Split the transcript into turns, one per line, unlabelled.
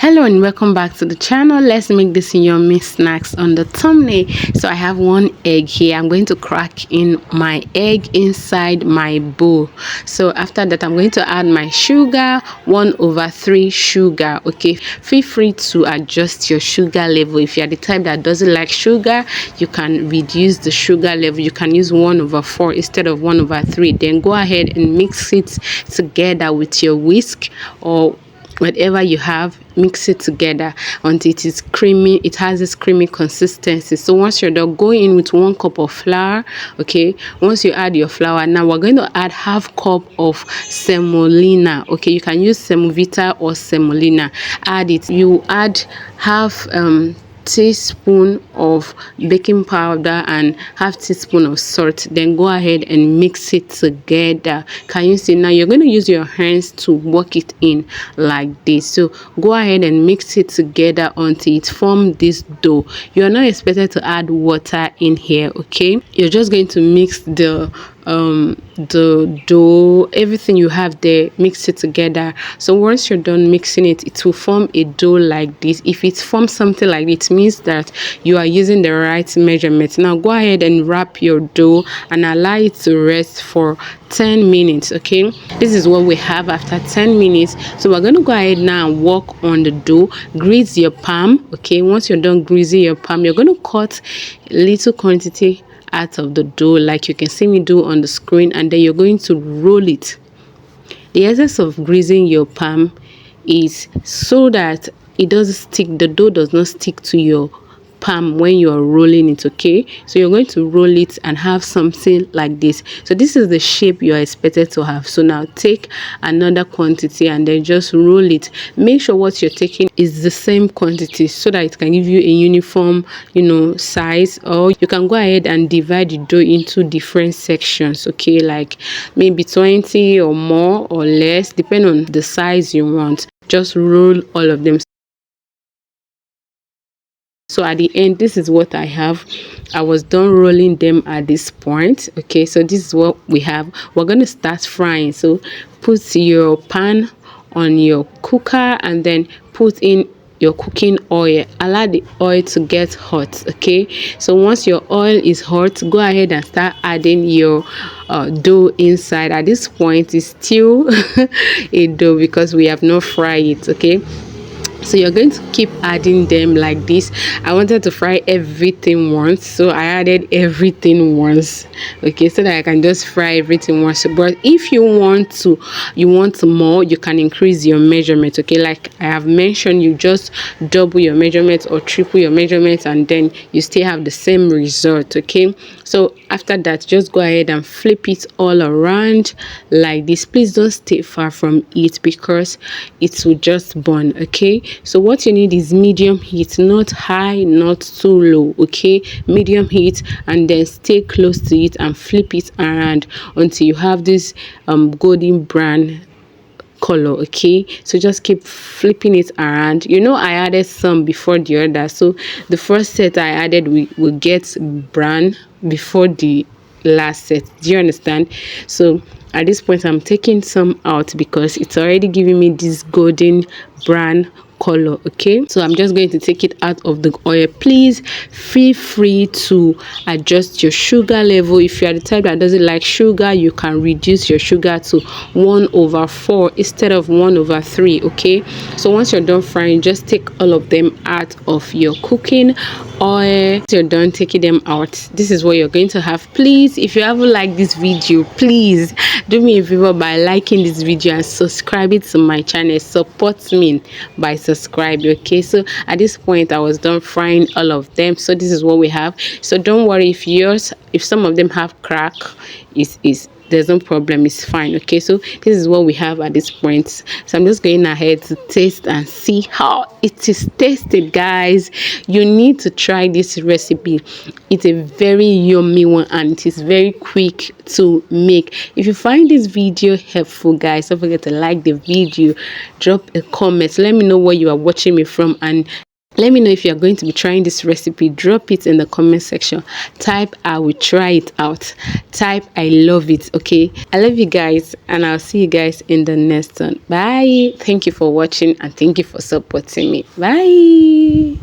Hello and welcome back to the channel. Let's make this yummy snacks on the thumbnail. So I have one egg here. I'm going to crack in my egg inside my bowl. So after that, I'm going to add my sugar, 1/3 sugar. Okay, feel free to adjust your sugar level. If you're the type that doesn't like sugar, you can reduce the sugar level. You can use 1/4 instead of 1/3. Then go ahead and mix it together with your whisk or whatever you have. Mix it together until it is creamy. It has this creamy consistency. So once you're done, go in with 1 cup of flour. Okay, once you add your flour, now we're going to add 1/2 cup of semolina. Okay, you can use semovita or semolina. Add it. You add half teaspoon of baking powder and half teaspoon of salt. Then go ahead and mix it together. Can you see? Now you're going to use your hands to work it in like this. So go ahead and mix it together until it forms this dough. You're not expected to add water in here. Okay, you're just going to mix the dough, everything you have there, mix it together. So once you're done mixing it, it will form a dough like this. If it forms something like this, it means that you are using the right measurement. Now go ahead and wrap your dough and allow it to rest for 10 minutes. Okay, this is what we have after 10 minutes. So we're going to go ahead now and work on the dough. Grease your palm. Okay, once you're done greasing your palm, you're going to cut a little quantity out of the dough like you can see me do on the screen, and then you're going to roll it. The essence of greasing your palm is so that it doesn't stick, the dough does not stick to your palm when you are rolling it. Okay, so you're going to roll it and have something like this. So this is the shape you are expected to have. So now take another quantity and then just roll it. Make sure what you're taking is the same quantity so that it can give you a uniform, size. Or you can go ahead and divide the dough into different sections. Okay, like maybe 20 or more or less, depending on the size you want. Just roll all of them. So at the end, this is what I have. I was done rolling them at this point. Okay, so this is what we have. We're going to start frying. So put your pan on your cooker and then put in your cooking oil. Allow the oil to get hot. Okay, so once your oil is hot, go ahead and start adding your dough inside. At this point, it's still a dough because we have not fried it. Okay, so you're going to keep adding them like this. I wanted to fry everything once, so I added everything once. Okay, so that I can just fry everything once. But if you want more, you can increase your measurement. Okay, like I have mentioned, you just double your measurement or triple your measurement and then you still have the same result. Okay, so after that, just go ahead and flip it all around like this. Please don't stay far from it because it will just burn. Okay, so what you need is medium heat, not high, not too low. Okay, medium heat, and then stay close to it and flip it around until you have this golden brown color. Okay, so just keep flipping it around. I added some before the other, so the first set I added will get brown before the last set. Do you understand? So at this point, I'm taking some out because it's already giving me this golden brown color. Okay, so I'm just going to take it out of the oil. Please feel free to adjust your sugar level. If you are the type that doesn't like sugar, you can reduce your sugar to 1/4 instead of 1/3. Okay, so once you're done frying, just take all of them out of your cooking oil. Once you're done taking them out, this is what you're going to have. Please, if you haven't liked this video, please do me a favor by liking this video and subscribing to my channel. Support me by subscribing. Okay, so at this point I was done frying all of them. So this is what we have. So don't worry if some of them have crack, there's no problem, it's fine. Okay, so this is what we have at this point. So I'm just going ahead to taste and see how it is tasted. Guys, you need to try this recipe. It's a very yummy one and it is very quick to make. If you find this video helpful, guys, don't forget to like the video, drop a comment, let me know where you are watching me from, and Let me know if you're going to be trying this recipe. Drop it in the comment section. Type I will try it out. Type I love it. Okay, I love you guys, and I'll see you guys in the next one. Bye. Thank you for watching, and thank you for supporting me. Bye.